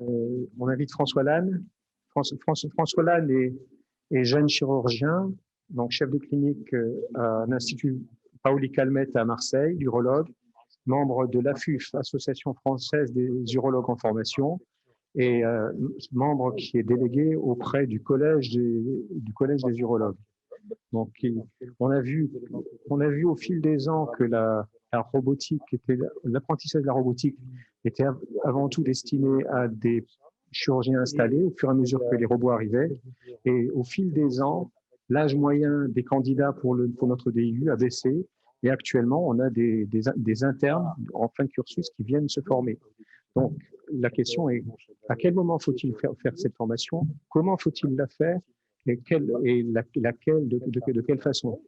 On invite François Lannes. François Lannes est jeune chirurgien, donc chef de clinique à l'Institut Paoli Calmette à Marseille, urologue, membre de l'AFUF, Association française des urologues en formation, et membre qui est délégué auprès du collège des urologues. Donc, on a vu au fil des ans que la robotique l'apprentissage de la robotique était avant tout destiné à des chirurgiens installés au fur et à mesure que les robots arrivaient. Et au fil des ans, l'âge moyen des candidats pour notre DIU a baissé. Et actuellement, on a des internes en fin de cursus qui viennent se former. Donc, la question est, à quel moment faut-il faire cette formation? Comment faut-il la faire? Et laquelle, de quelle façon?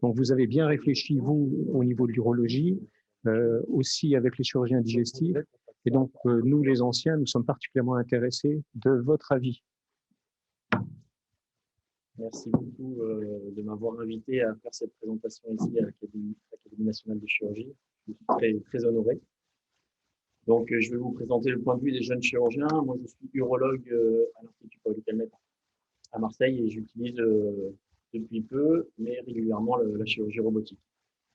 Donc, vous avez bien réfléchi, vous, au niveau de l'urologie, aussi avec les chirurgiens digestifs. Et donc, nous, les anciens, nous sommes particulièrement intéressés de votre avis. Merci beaucoup de m'avoir invité à faire cette présentation ici à l'Académie nationale de chirurgie. Je suis très, très honoré. Donc, je vais vous présenter le point de vue des jeunes chirurgiens. Moi, je suis urologue à l'Institut Paoli Calmette à Marseille et j'utilise depuis peu, mais régulièrement, la chirurgie robotique.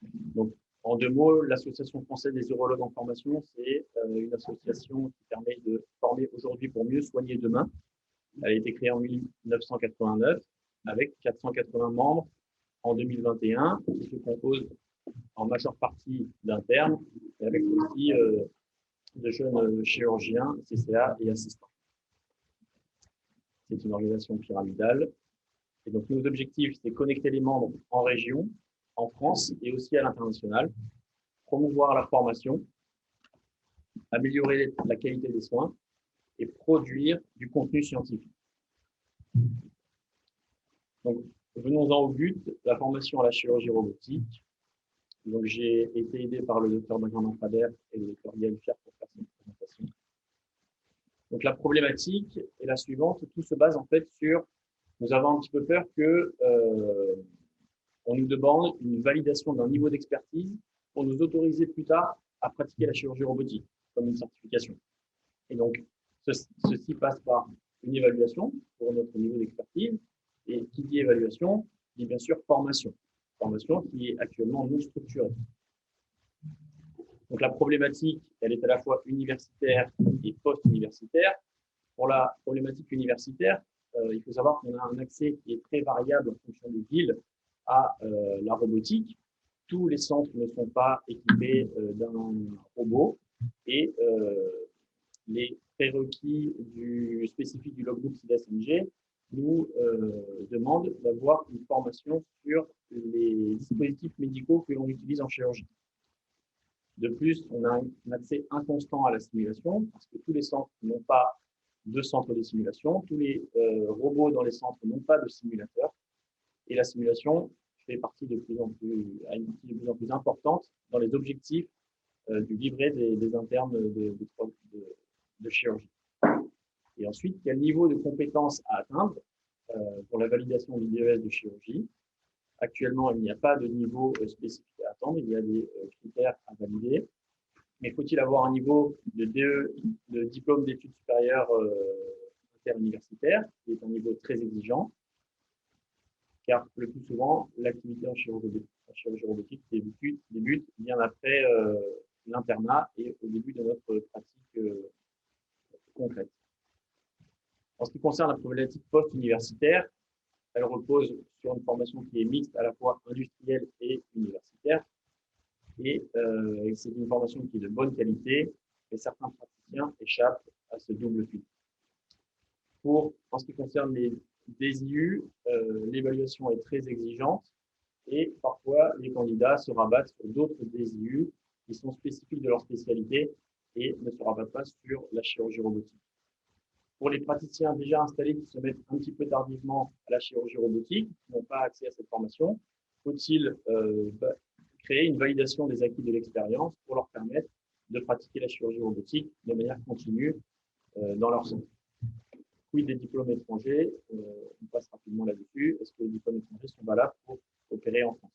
Donc, en deux mots, l'Association française des urologues en formation, c'est une association qui permet de former aujourd'hui pour mieux soigner demain. Elle a été créée en 1989 avec 480 membres en 2021, qui se composent en majeure partie d'internes et avec aussi de jeunes chirurgiens, CCA et assistants. C'est une organisation pyramidale. Et donc, nos objectifs, c'est connecter les membres en région, en France et aussi à l'international, promouvoir la formation, améliorer la qualité des soins et produire du contenu scientifique. Donc, venons-en au but, la formation à la chirurgie robotique. Donc, j'ai été aidé par le docteur Benjamin Faber et le docteur Gaël Fier pour faire cette présentation. Donc, la problématique est la suivante. Tout se base en fait sur, nous avons un petit peu peur que on nous demande une validation d'un niveau d'expertise pour nous autoriser plus tard à pratiquer la chirurgie robotique comme une certification. Et donc, ceci passe par une évaluation pour notre niveau d'expertise. Et qui dit évaluation, dit bien sûr formation. Formation qui est actuellement non structurée. Donc la problématique, elle est à la fois universitaire et post-universitaire. Pour la problématique universitaire, il faut savoir qu'on a un accès qui est très variable en fonction des villes à la robotique. Tous les centres ne sont pas équipés d'un robot et les prérequis spécifiques du logbook SIDA-SMG nous demandent d'avoir une formation sur les dispositifs médicaux que l'on utilise en chirurgie. De plus, on a un accès inconstant à la simulation parce que tous les centres n'ont pas de centre de simulation, tous les robots dans les centres n'ont pas de simulateur et la simulation fait partie à une partie de plus en plus importante dans les objectifs du livret des internes de chirurgie. Et ensuite, quel niveau de compétence à atteindre pour la validation du DES de chirurgie. Actuellement, il n'y a pas de niveau spécifique à attendre, il y a des critères à valider. Mais faut-il avoir un niveau de DE, de diplôme d'études supérieures interuniversitaires, qui est un niveau très exigeant, car le plus souvent, l'activité en chirurgie robotique débute bien après l'internat et au début de notre pratique concrète. En ce qui concerne la problématique post-universitaire, elle repose sur une formation qui est mixte à la fois industrielle et universitaire. Et c'est une formation qui est de bonne qualité, et certains praticiens échappent à ce double filtre. En ce qui concerne les DIU, l'évaluation est très exigeante et parfois les candidats se rabattent sur d'autres DIU qui sont spécifiques de leur spécialité et ne se rabattent pas sur la chirurgie robotique. Pour les praticiens déjà installés qui se mettent un petit peu tardivement à la chirurgie robotique, qui n'ont pas accès à cette formation, faut-il créer une validation des acquis de l'expérience pour leur permettre de pratiquer la chirurgie robotique de manière continue dans leur centre. Quid des diplômes étrangers, on passe rapidement là-dessus. Est-ce que les diplômes étrangers sont valables pour opérer en France?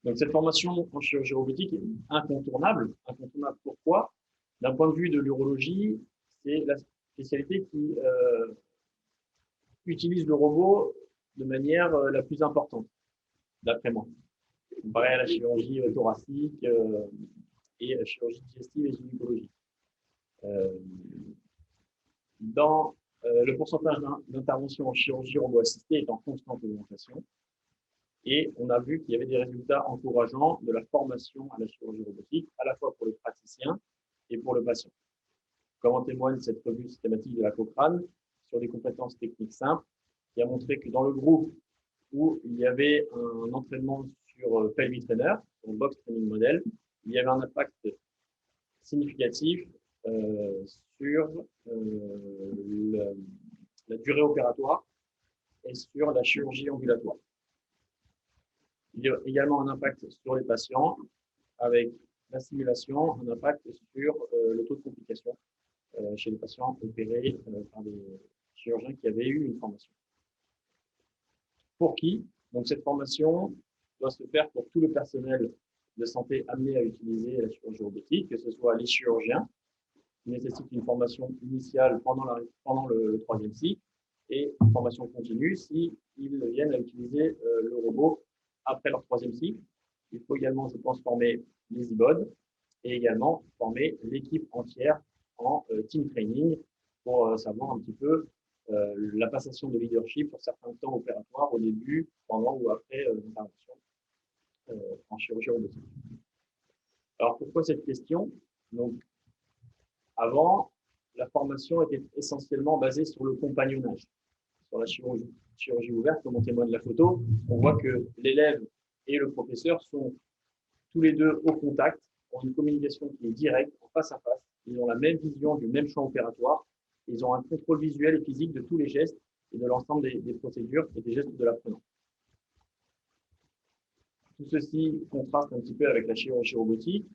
Donc cette formation en chirurgie robotique est incontournable. Incontournable pourquoi? D'un point de vue de l'urologie, c'est la spécialité qui utilise le robot de manière la plus importante, d'après moi, comparé à la chirurgie thoracique et la chirurgie digestive et gynécologie. Dans le pourcentage d'intervention en chirurgie robot-assistée est en constante augmentation. Et on a vu qu'il y avait des résultats encourageants de la formation à la chirurgie robotique, à la fois pour le praticien et pour le patient. Comme en témoigne cette revue systématique de la Cochrane sur des compétences techniques simples, qui a montré que dans le groupe où il y avait un entraînement sur pelvis trainer, sur box training model, il y avait un impact significatif sur la durée opératoire et sur la chirurgie ambulatoire. Il y a également un impact sur les patients avec la simulation, un impact sur le taux de complication chez les patients opérés par des chirurgiens qui avaient eu une formation. Pour qui? Donc cette formation doit se faire pour tout le personnel de santé amené à utiliser la chirurgie robotique, que ce soit les chirurgiens, qui nécessitent une formation initiale pendant le troisième cycle, et une formation continue s'ils viennent à utiliser le robot après leur troisième cycle. Il faut également, je pense, former les IBOD et également former l'équipe entière en team training pour savoir un petit peu la passation de leadership sur certains temps opératoires au début, pendant ou après l'intervention en chirurgie robotique. Alors, pourquoi cette question? Donc, avant, la formation était essentiellement basée sur le compagnonnage. Sur la chirurgie ouverte, comme on témoigne de la photo, on voit que l'élève et le professeur sont tous les deux au contact, ont une communication qui est directe, en face à face. Ils ont la même vision du même champ opératoire. Ils ont un contrôle visuel et physique de tous les gestes et de l'ensemble des procédures et des gestes de l'apprenant. Tout ceci contraste un petit peu avec la chirurgie robotique.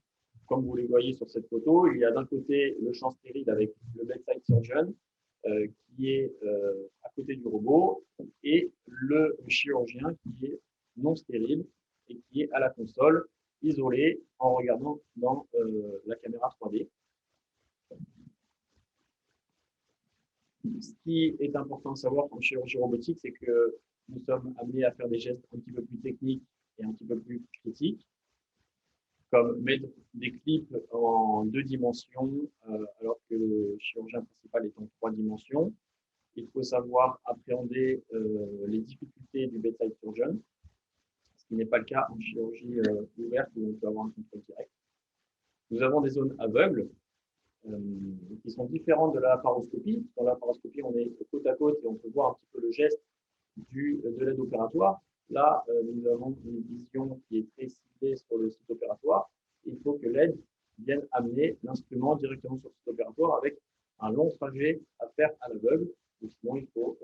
Comme vous les voyez sur cette photo, il y a d'un côté le champ stérile avec le bedside surgeon qui est à côté du robot et le chirurgien qui est non stérile et qui est à la console, isolé en regardant dans la caméra 3D. Ce qui est important de savoir en chirurgie robotique, c'est que nous sommes amenés à faire des gestes un petit peu plus techniques et un petit peu plus critiques, comme mettre des clips en 2 dimensions, alors que le chirurgien principal est en 3 dimensions. Il faut savoir appréhender les difficultés du bedside surgeon, ce qui n'est pas le cas en chirurgie ouverte où on peut avoir un contrôle direct. Nous avons des zones aveugles qui sont différentes de la laparoscopie. Dans la laparoscopie, on est côte à côte et on peut voir un petit peu le geste de l'aide opératoire. Là, nous avons une vision qui est très ciblée sur le site opératoire. Il faut que l'aide vienne amener l'instrument directement sur le site opératoire avec un long trajet à faire à l'aveugle. Sinon, il faut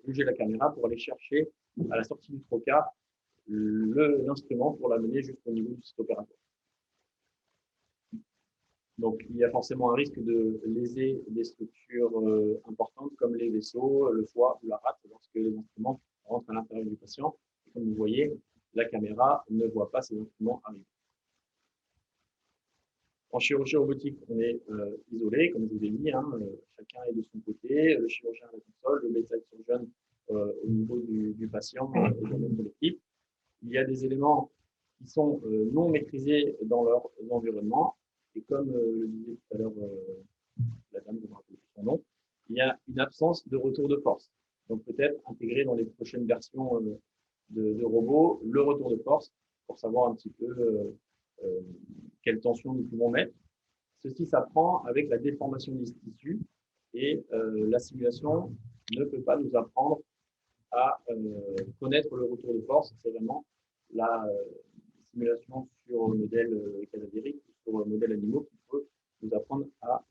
bouger la caméra pour aller chercher à la sortie du trocar l'instrument pour l'amener jusqu'au niveau du site opératoire. Donc, il y a forcément un risque de léser des structures importantes comme les vaisseaux, le foie ou la rate lorsque les instruments rentrent à l'intérieur du patient. Et comme vous voyez, la caméra ne voit pas ces instruments arriver. En chirurgie robotique, on est isolé, comme je vous l'ai dit, chacun est de son côté, le chirurgien à la console, le bedside surgeon au niveau du patient et de notre équipe. Il y a des éléments qui sont non maîtrisés dans leur environnement. Et comme le disait tout à l'heure la dame, je me rappelle son nom, il y a une absence de retour de force. Donc peut-être intégrer dans les prochaines versions de robots le retour de force pour savoir un petit peu quelle tension nous pouvons mettre. Ceci s'apprend avec la déformation des tissus et la simulation ne peut pas nous apprendre à connaître le retour de force. C'est vraiment la simulation sur le modèle cadavérique ou sur le modèle animaux qui peut nous apprendre à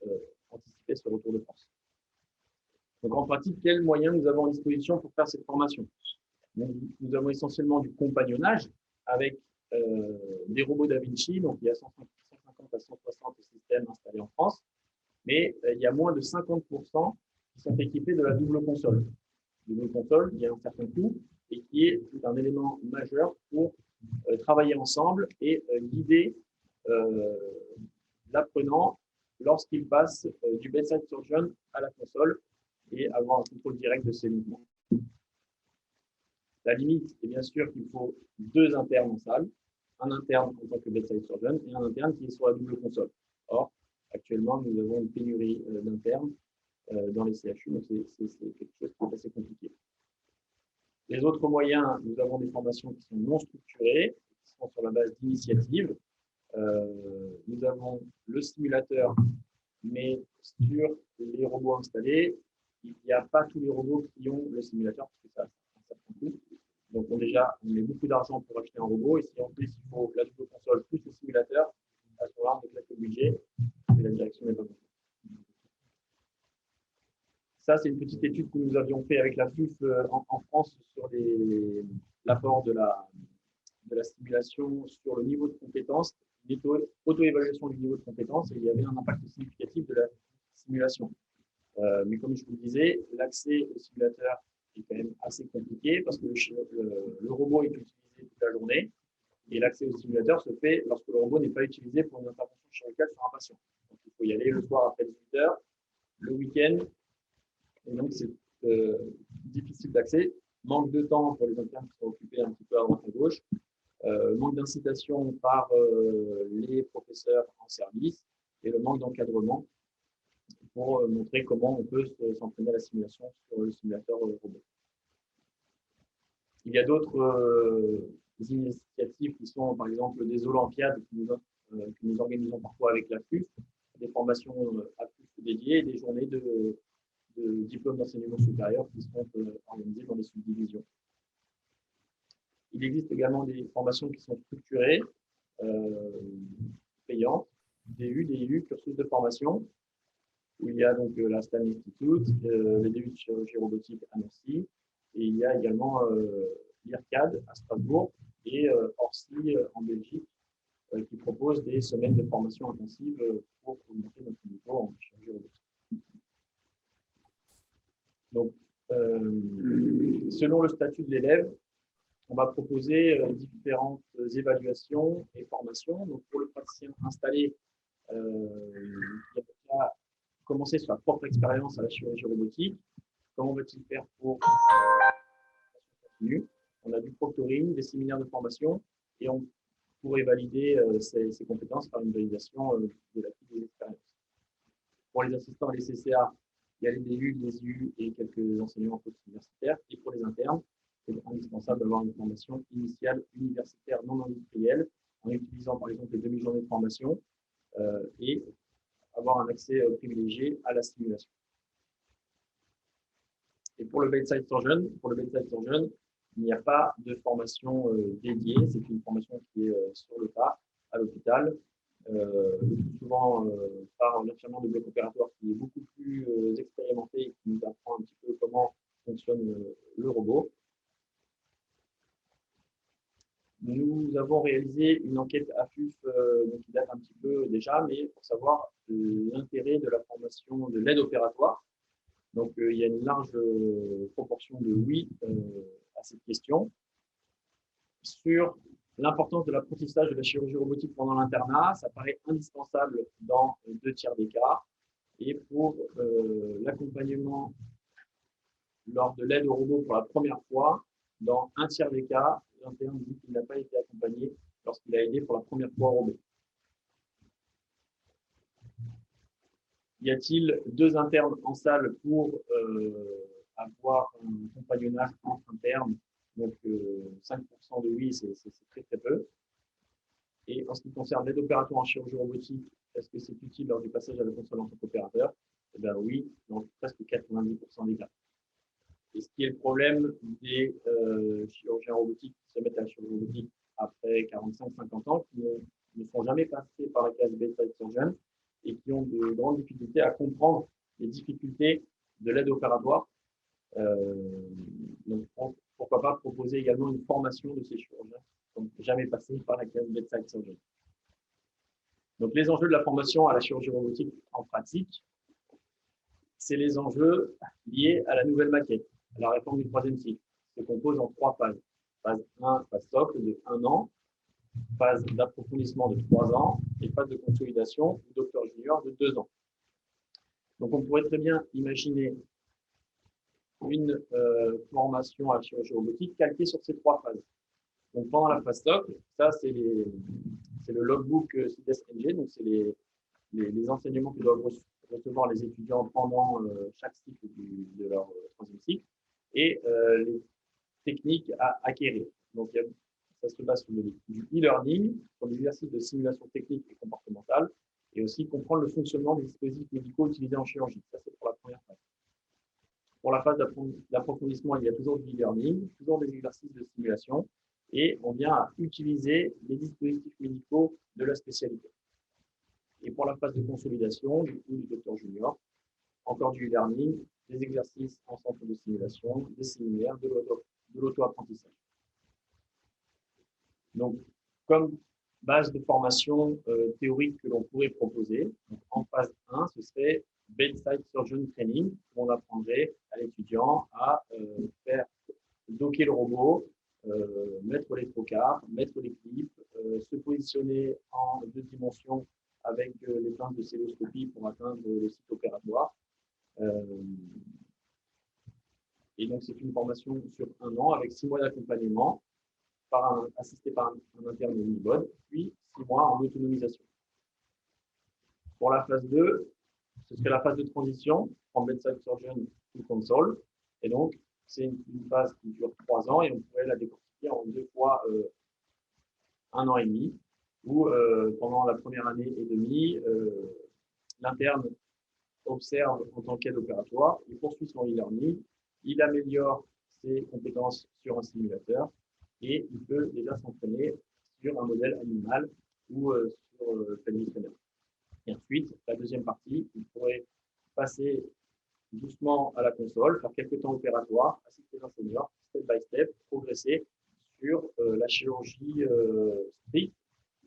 anticiper ce retour de force. Donc en pratique, quels moyens nous avons à disposition pour faire cette formation? Donc, nous avons essentiellement du compagnonnage avec des robots Da Vinci. Donc il y a 150 à 160 systèmes installés en France, mais il y a moins de 50% qui sont équipés de la double console. La double console, il y a un certain coût et qui est un élément majeur pour travailler ensemble et guider l'apprenant lorsqu'il passe du bedside surgeon à la console et avoir un contrôle direct de ses mouvements. La limite est bien sûr qu'il faut 2 internes en salle, un interne en tant que bedside surgeon et un interne qui est sur la double console. Or, actuellement, nous avons une pénurie d'internes dans les CHU, donc c'est quelque chose qui est assez compliqué. Les autres moyens, nous avons des formations qui sont non structurées, qui sont sur la base d'initiatives. Nous avons le simulateur, mais sur les robots installés, il n'y a pas tous les robots qui ont le simulateur, parce que ça a un certain coût. Donc, on met beaucoup d'argent pour acheter un robot, et si en plus il faut la double console plus le simulateur, à ce moment-là, on éclate le budget, et la direction n'est pas bonne. Ça, c'est une petite étude que nous avions fait avec la FUF en France sur l'apport de la simulation sur le niveau de compétence, une auto-évaluation du niveau de compétence, et il y avait un impact significatif de la simulation. Mais comme je vous le disais, l'accès au simulateur est quand même assez compliqué parce que le robot est utilisé toute la journée et l'accès au simulateur se fait lorsque le robot n'est pas utilisé pour une intervention chirurgicale sur un patient. Donc, il faut y aller le soir après 18 heures, le week-end, et donc c'est difficile d'accès. Manque de temps pour les internes qui sont occupés un petit peu à droite à gauche, manque d'incitation par les professeurs en service et le manque d'encadrement pour montrer comment on peut s'entraîner à la simulation sur le simulateur robot. Il y a d'autres initiatives qui sont par exemple des olympiades que nous organisons parfois avec la FUF, des formations à FUF dédiées et des journées de diplômes d'enseignement supérieur qui sont organisées dans les subdivisions. Il existe également des formations qui sont structurées, payantes, DU, DIU, cursus de formation, où il y a donc la STAN Institute, les DU de chirurgie robotique à Nancy, et il y a également l'IRCAD à Strasbourg et Orsi en Belgique, qui propose des semaines de formation intensive pour augmenter notre niveau en chirurgie robotique. Donc, selon le statut de l'élève, on va proposer différentes évaluations et formations. Donc, pour le praticien installé, il va commencer sur sa propre expérience à la chirurgie robotique. Comment va-t-il faire pour continue? On a du proctoring, des séminaires de formation, et on pourrait valider ses compétences par une validation de l'acquis des expériences. Pour les assistants et les CCA, il y a les DU, les IU et quelques enseignements post-universitaires. Et pour les internes, c'est indispensable d'avoir une formation initiale universitaire non industrielle en utilisant par exemple les demi-journées de formation et avoir un accès privilégié à la simulation. Et pour le bedside surgeon, il n'y a pas de formation dédiée. C'est une formation qui est sur le tas à l'hôpital, le plus souvent par un infirmier de bloc opératoire qui est beaucoup plus expérimenté et qui nous apprend un petit peu comment fonctionne le robot. Nous avons réalisé une enquête AFUF qui date un petit peu déjà, mais pour savoir l'intérêt de la formation de l'aide opératoire. Donc, il y a une large proportion de oui à cette question. Sur l'importance de l'apprentissage de la chirurgie robotique pendant l'internat, ça paraît indispensable dans 2/3 des cas. Et pour l'accompagnement lors de l'aide au robot pour la première fois, dans 1/3 des cas, l'interne dit qu'il n'a pas été accompagné lorsqu'il a aidé pour la première fois au robot. Y a-t-il 2 internes en salle pour avoir un compagnonnage entre internes? Donc, 5% de oui, c'est très très peu. Et en ce qui concerne l'aide opératoire en chirurgie robotique, est-ce que c'est utile lors du passage à la console en tant qu'opérateur? Eh bien oui, dans presque 90% des cas. Et ce qui est le problème des chirurgiens robotiques qui se mettent à la chirurgie robotique après 45-50 ans, qui ne sont jamais passés par la case bedside surgeon et qui ont de grandes difficultés à comprendre les difficultés de l'aide opératoire. Donc, pourquoi pas proposer également une formation de ces chirurgiens qui n'ont jamais passé par la case bedside surgeon. Donc, les enjeux de la formation à la chirurgie robotique en pratique, c'est les enjeux liés à la nouvelle maquette, à la réforme du 3e cycle. Se compose en 3 phases. Phase 1, phase socle de 1 an. phase d'approfondissement de 3 ans et phase de consolidation ou docteur junior de 2 ans. Donc, on pourrait très bien imaginer une formation à la chirurgie robotique calquée sur ces 3 phases. Donc, pendant la phase stock, ça, c'est le logbook CIDES NG, donc c'est les enseignements que doivent recevoir les étudiants pendant chaque cycle de leur troisième cycle et les techniques à acquérir. Donc, ça se base sur du e-learning, sur l'exercice de simulation technique et comportementale, et aussi comprendre le fonctionnement des dispositifs médicaux utilisés en chirurgie. Ça, c'est pour la première phase. Pour la phase d'approfondissement, il y a toujours du e-learning, toujours des exercices de simulation, et on vient à utiliser les dispositifs médicaux de la spécialité. Et pour la phase de consolidation, du docteur junior, encore du e-learning, des exercices en centre de simulation, des séminaires, de l'auto-apprentissage. Donc, comme base de formation théorique que l'on pourrait proposer, donc en phase 1, ce serait Bedside Surgeon Training, où on apprendrait à l'étudiant à faire docker le robot, mettre les trocars, mettre les clips, se positionner en 2 dimensions avec les pinces de celluloscopie pour atteindre le site opératoire. Et donc, c'est une formation sur 1 an avec 6 mois d'accompagnement assisté par un interne Unibod, puis 6 mois en autonomisation. Pour la phase 2, ce serait la phase de transition en Bedside Surgeon to Console. Et donc, c'est une phase qui dure 3 ans et on pourrait la décortiquer en 2 fois 1 an et demi, où pendant la première année et demie, l'interne observe en tant qu'aide opératoire, il poursuit son e-learning, il améliore ses compétences sur un simulateur et il peut déjà s'entraîner sur un modèle animal ou sur Pelvis Trainer. Et ensuite, la deuxième partie, il pourrait passer doucement à la console, faire quelques temps opératoires, assister un senior, step by step, progresser sur la chirurgie stricte,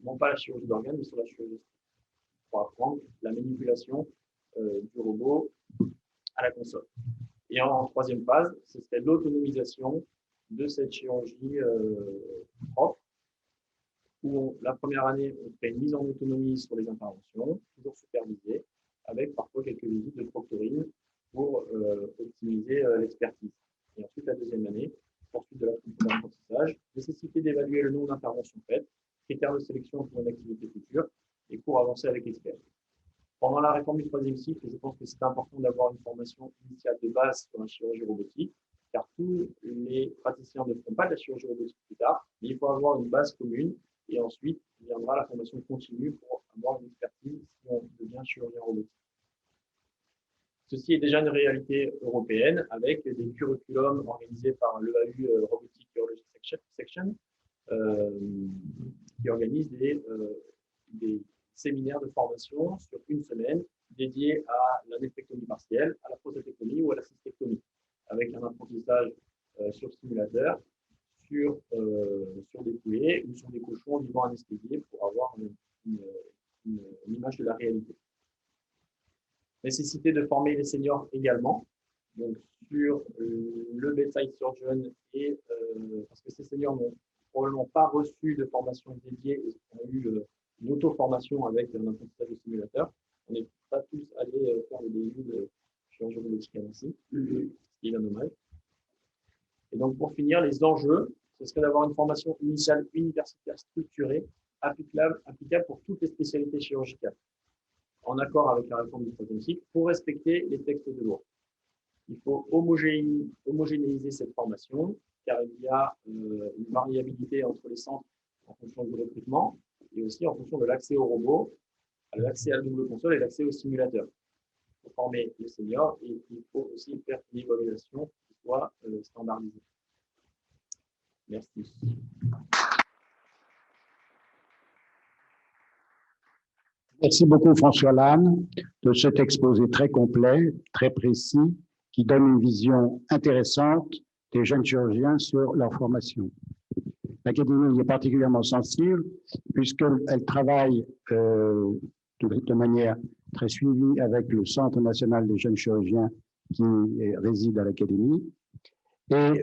non pas la chirurgie d'organes, mais sur la chirurgie stricte, pour apprendre la manipulation du robot à la console. Et en troisième phase, ce serait l'autonomisation de cette chirurgie propre, où la première année, on fait une mise en autonomie sur les interventions, toujours supervisée, avec parfois quelques visites de proctorine pour optimiser l'expertise. Et ensuite, la deuxième année, poursuite de l'apprentissage, nécessité d'évaluer le nombre d'interventions faites, critères de sélection pour une activité future, et cours avancés avec expert. Pendant la réforme du troisième cycle, je pense que c'est important d'avoir une formation initiale de base sur la chirurgie robotique, car tous les praticiens ne font pas de la chirurgie robotique plus tard, mais il faut avoir une base commune, et ensuite viendra la formation continue pour avoir une expertise si on devient chirurgien robotique. Ceci est déjà une réalité européenne avec des curriculums organisés par l'EAU Robotic Urology Section qui organise des séminaires de formation sur 1 semaine dédiés à la nephrectomie partielle, à la prostatectomie ou à la cystectomie, avec un apprentissage sur simulateur, sur des poulets ou sur des cochons vivants anesthésiés pour avoir une image de la réalité. Nécessité de former les seniors également, donc sur le bedside surgeon, et parce que ces seniors n'ont probablement pas reçu de formation dédiée et ont eu une auto-formation avec un apprentissage de simulateur. On n'est pas tous allés faire le DU de chirurgie robotique à Nancy, ce qui est bien dommage. Et donc, pour finir, les enjeux, ce serait d'avoir une formation initiale universitaire structurée, applicable pour toutes les spécialités chirurgicales, en accord avec la réforme du troisième cycle, pour respecter les textes de loi. Il faut homogénéiser cette formation, car il y a une variabilité entre les centres en fonction du recrutement et aussi en fonction de l'accès au robot, à l'accès à la double console et l'accès au simulateur. Pour former les seniors, et il faut aussi faire une évaluation qui soit standardisée. Merci. Merci beaucoup François Lannes de cet exposé très complet, très précis, qui donne une vision intéressante des jeunes chirurgiens sur leur formation. L'Académie y est particulièrement sensible puisqu'elle travaille de manière très suivie avec le Centre national des jeunes chirurgiens qui réside à l'Académie et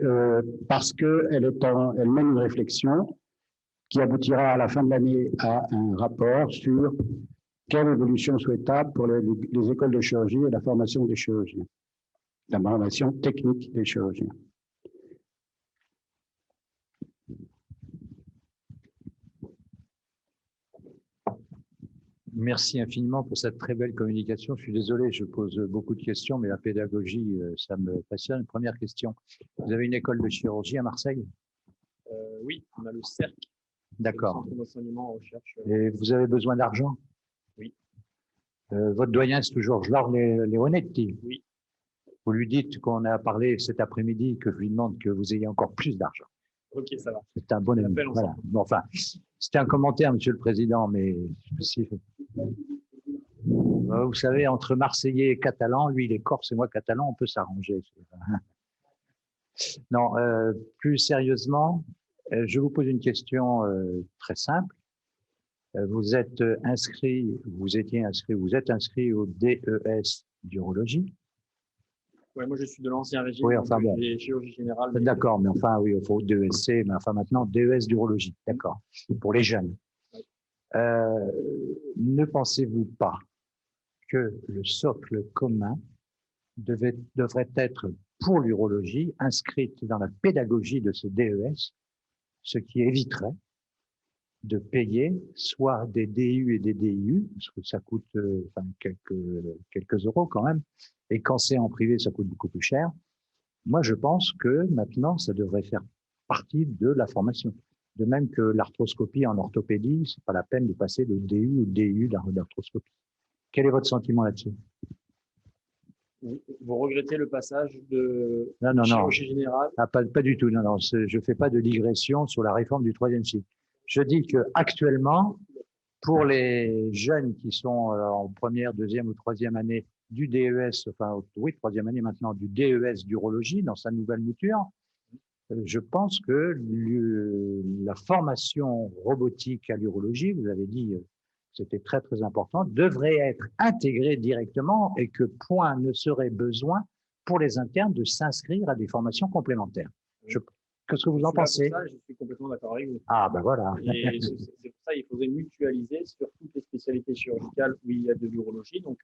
parce qu'elle mène une réflexion qui aboutira à la fin de l'année à un rapport sur quelle évolution souhaitable pour les écoles de chirurgie et la formation des chirurgiens, la formation technique des chirurgiens. Merci infiniment pour cette très belle communication. Je suis désolé, je pose beaucoup de questions, mais la pédagogie, ça me passionne. Première question. Vous avez une école de chirurgie à Marseille? Oui, on a le CERC. D'accord. Le Centre d'enseignement en recherche. Et vous avez besoin d'argent? Oui. Votre doyen, c'est toujours Georges Leonetti? Oui. Vous lui dites qu'on a parlé cet après-midi, que je lui demande que vous ayez encore plus d'argent. Ok, ça va. C'est un bon ami. Voilà. Bon, enfin, c'était un commentaire, Monsieur le Président, mais si, vous savez, entre Marseillais et Catalans, lui il est Corse et moi Catalan, on peut s'arranger. Non, plus sérieusement, je vous pose une question très simple. Vous êtes inscrit, vous êtes inscrit au DES d'urologie. Ouais, moi je suis de l'ancien régime, oui, enfin, bon. chirurgie générale. D'accord, mais enfin oui, il faut DESC, mais enfin maintenant DES d'urologie, d'accord, pour les jeunes. Ne pensez-vous pas que le socle commun devrait être pour l'urologie inscrite dans la pédagogie de ce DES, ce qui éviterait de payer soit des DU et des DIU, parce que ça coûte quelques euros quand même, et quand c'est en privé, ça coûte beaucoup plus cher. Moi, je pense que maintenant, ça devrait faire partie de la formation. De même que l'arthroscopie en orthopédie, c'est pas la peine de passer le DU ou DU d'arthroscopie. Quel est votre sentiment là-dessus? Vous regrettez le passage de non, chirurgie générale? Ah, pas du tout. Non, je fais pas de digression sur la réforme du troisième cycle. Je dis que actuellement, pour les jeunes qui sont en première, deuxième ou troisième année du DES, enfin oui, troisième année maintenant du DES d'urologie dans sa nouvelle mouture, je pense que la formation robotique à l'urologie, vous avez dit c'était très très important, devrait être intégrée directement et que point ne serait besoin pour les internes de s'inscrire à des formations complémentaires. Qu'est-ce que vous en pensez? Je suis complètement d'accord avec vous. Ah ben voilà. Et c'est pour ça qu'il faudrait mutualiser sur toutes les spécialités chirurgicales où il y a de l'urologie. Donc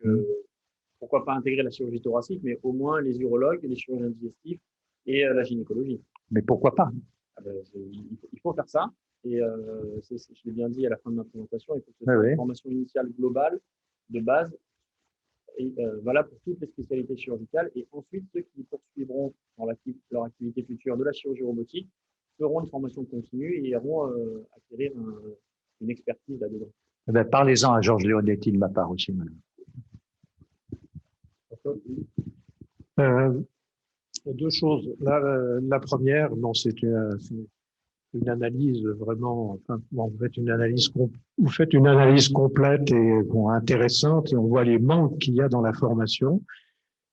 pourquoi pas intégrer la chirurgie thoracique, mais au moins les urologues, les chirurgiens digestifs et la gynécologie. Mais pourquoi pas? Il faut faire ça. Et je l'ai bien dit à la fin de ma présentation, il faut que ce soit une formation initiale globale, de base, et valable pour toutes les spécialités chirurgicales. Et ensuite, ceux qui poursuivront dans leur activité future de la chirurgie robotique feront une formation continue et iront acquérir une expertise là-dedans. Eh bien, parlez-en à Georges Leonetti de ma part aussi, madame. Deux choses. La première, c'est une analyse vraiment. Enfin, vous faites une analyse complète et intéressante, et on voit les manques qu'il y a dans la formation.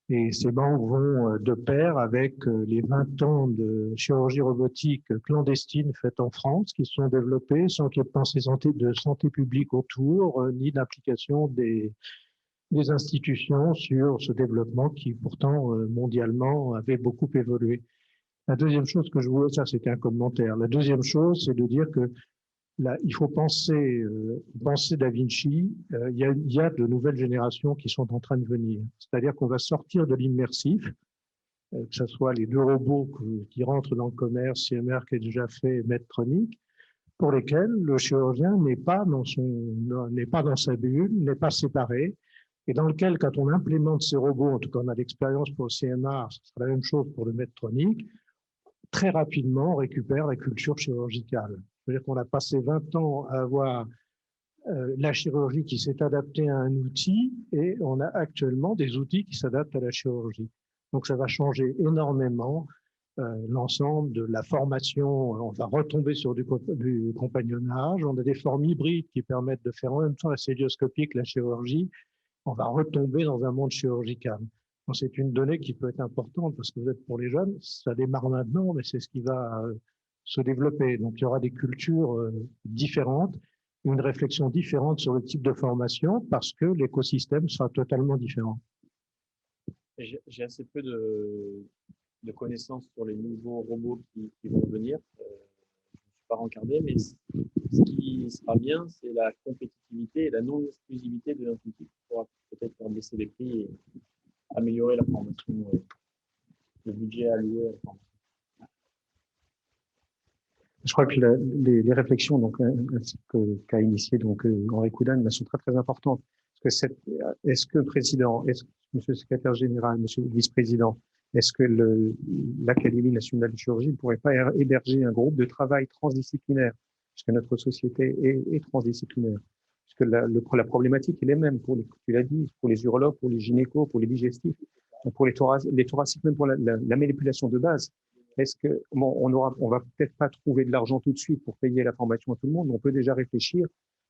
Et ces manques vont de pair avec les 20 ans de chirurgie robotique clandestine faite en France, qui se sont développés sans qu'il y ait de pensée de santé publique autour, ni d'implication des institutions sur ce développement qui pourtant mondialement avait beaucoup évolué. La deuxième chose que je voulais, ça c'était un commentaire, la deuxième chose c'est de dire que là, il faut penser Da Vinci, il y a de nouvelles générations qui sont en train de venir, c'est-à-dire qu'on va sortir de l'immersif, que ce soit les deux robots qui rentrent dans le commerce, CMR qui est déjà fait, Medtronic, pour lesquels le chirurgien n'est pas dans sa bulle, n'est pas séparé, et dans lequel, quand on implémente ces robots, en tout cas on a l'expérience pour le CMR, ce sera la même chose pour le Medtronic, très rapidement on récupère la culture chirurgicale. C'est-à-dire qu'on a passé 20 ans à avoir la chirurgie qui s'est adaptée à un outil, et on a actuellement des outils qui s'adaptent à la chirurgie. Donc ça va changer énormément l'ensemble de la formation. On va retomber sur du compagnonnage. On a des formes hybrides qui permettent de faire en même temps la célioscopie que la chirurgie. On va retomber dans un monde chirurgical. C'est une donnée qui peut être importante parce que vous êtes pour les jeunes, ça démarre maintenant, mais c'est ce qui va se développer. Donc il y aura des cultures différentes, une réflexion différente sur le type de formation parce que l'écosystème sera totalement différent. J'ai assez peu de connaissances sur les nouveaux robots qui vont venir. Je ne suis pas rencardé, mais ce qui sera bien, c'est la compétitivité et la non-exclusivité de l'institut qui pourra peut-être faire baisser les prix et améliorer la formation, le budget alloué à la formation. Je crois que les réflexions qu'a initié Henri Coudin sont très très importantes. Est-ce que président, monsieur le secrétaire général, monsieur le vice-président, est-ce que l'Académie nationale de chirurgie ne pourrait pas héberger un groupe de travail transdisciplinaire, puisque notre société est transdisciplinaire, puisque la problématique est la même tu l'as dit, pour les urologues, pour les gynécos, pour les digestifs, pour les thoraciques, même pour la manipulation de base. Est-ce que on va peut-être pas trouver de l'argent tout de suite pour payer la formation à tout le monde, mais on peut déjà réfléchir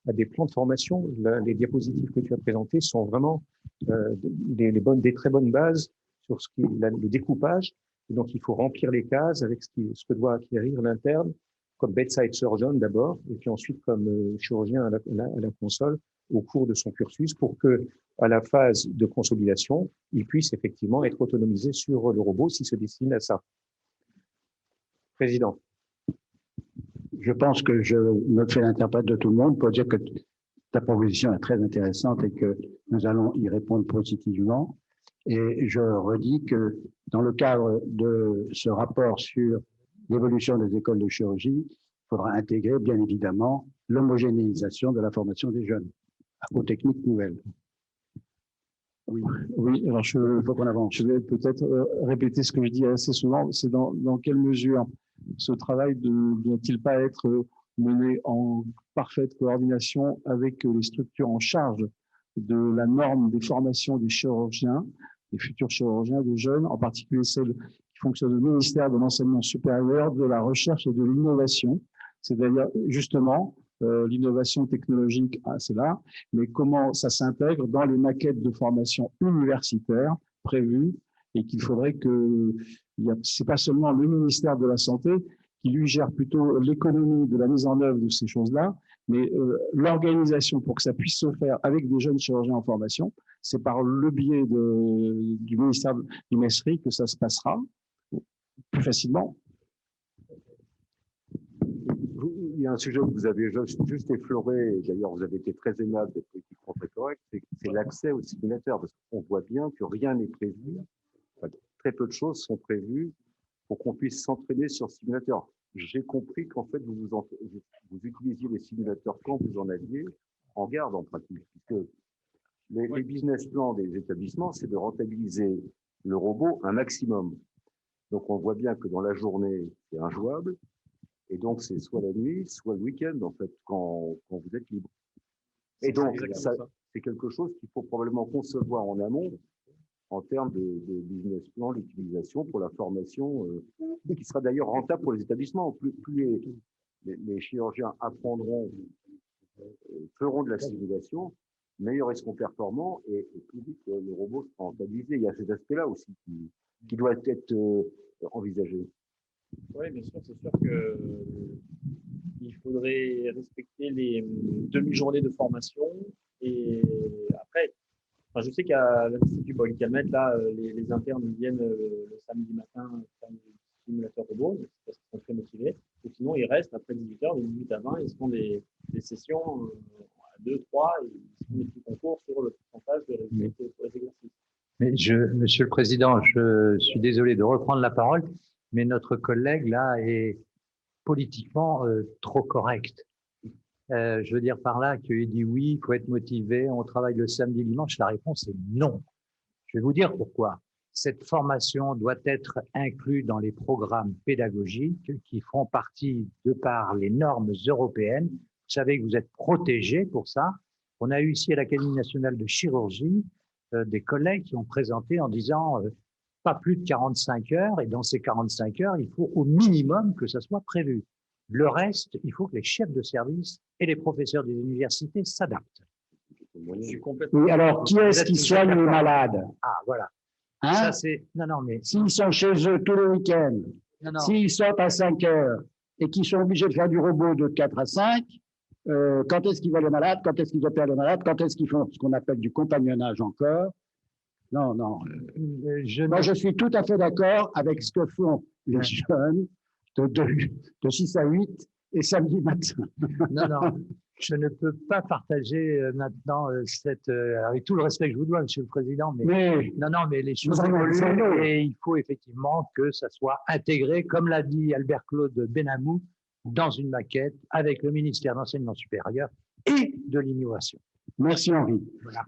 à des plans de formation. Les diapositives que tu as présentées sont vraiment des très bonnes bases sur le découpage. Et donc, il faut remplir les cases avec ce que doit acquérir l'interne, comme bedside surgeon d'abord, et puis ensuite comme chirurgien à la console au cours de son cursus, pour que, à la phase de consolidation, il puisse effectivement être autonomisé sur le robot s'il se destine à ça. Président. Je pense que je me fais l'interprète de tout le monde pour dire que ta proposition est très intéressante et que nous allons y répondre positivement. Et je redis que dans le cadre de ce rapport sur l'évolution des écoles de chirurgie, il faudra intégrer bien évidemment l'homogénéisation de la formation des jeunes aux techniques nouvelles. Oui, alors je vais peut-être répéter ce que je dis assez souvent, c'est dans quelle mesure ce travail ne doit-il pas être mené en parfaite coordination avec les structures en charge de la norme des formations des chirurgiens, des futurs chirurgiens, des jeunes, en particulier celles qui fonctionnent au ministère de l'Enseignement supérieur, de la Recherche et de l'Innovation, c'est-à-dire justement l'innovation technologique, c'est là, mais comment ça s'intègre dans les maquettes de formation universitaire prévues, et qu'il faudrait que, c'est pas seulement le ministère de la Santé qui lui gère plutôt l'économie de la mise en œuvre de ces choses-là, mais l'organisation pour que ça puisse se faire avec des jeunes chirurgiens en formation, c'est par le biais du ministère du MESRI que ça se passera plus facilement. Il y a un sujet que vous avez juste effleuré, et d'ailleurs vous avez été très aimable, d'être politiquement très correct, c'est l'accès au simulateur, parce qu'on voit bien que rien n'est prévu, enfin, très peu de choses sont prévues pour qu'on puisse s'entraîner sur le simulateur. J'ai compris qu'en fait vous utilisiez les simulateurs quand vous en aviez en garde en pratique, puisque les business plans des établissements, c'est de rentabiliser le robot un maximum. Donc on voit bien que dans la journée, c'est injouable. Et donc, c'est soit la nuit, soit le week-end, en fait, quand vous êtes libre. Et donc, c'est quelque chose qu'il faut probablement concevoir en amont, en termes de business plan, l'utilisation pour la formation, qui sera d'ailleurs rentable pour les établissements. Plus les chirurgiens apprendront, feront de la simulation, meilleurs ils seront performants et plus vite le robot sera rentabilisé. Il y a cet aspect-là aussi qui doit être envisagé. Oui, bien sûr, c'est sûr qu'il faudrait respecter les demi-journées de formation. Et après, enfin, je sais qu'à l'Institut Paul-Calmette, là, les internes viennent le samedi matin faire des simulateurs robots, parce qu'ils sont très motivés. Ou sinon, ils restent après 18h, de 18 à 20, ils se font des sessions à 2, 3, et ils se font des petits concours sur le pourcentage de réussite pour les exercices. Mais Monsieur le Président, je suis désolé de reprendre la parole, mais notre collègue là est politiquement trop correct. Je veux dire par là qu'il dit oui, il faut être motivé, on travaille le samedi, dimanche. La réponse est non. Je vais vous dire pourquoi. Cette formation doit être inclue dans les programmes pédagogiques qui feront partie de par les normes européennes. Vous savez que vous êtes protégés pour ça. On a eu ici à l'Académie nationale de chirurgie des collègues qui ont présenté en disant pas plus de 45 heures, et dans ces 45 heures, il faut au minimum que ça soit prévu. Le reste, il faut que les chefs de service et les professeurs des universités s'adaptent. Oui, alors, qui est-ce qui soigne les malades? Ah, voilà. Hein? Ça, c'est... Non, mais... S'ils sont chez eux tout le week-end, s'ils sortent à 5 heures et qu'ils sont obligés de faire du robot de 4 à 5, quand est-ce qu'ils voient les malades? Quand est-ce qu'ils opèrent les malades? Quand est-ce qu'ils font ce qu'on appelle du compagnonnage encore? Non. Moi, je suis tout à fait d'accord avec ce que font les jeunes de 6 à 8 et samedi matin. Non, non, je ne peux pas partager maintenant avec tout le respect que je vous dois, Monsieur le Président, mais non, non, mais les choses évoluent et il faut effectivement que ça soit intégré, comme l'a dit Albert-Claude Benamou, dans une maquette avec le ministère de l'Enseignement supérieur et de l'Innovation. Merci Henri. Voilà.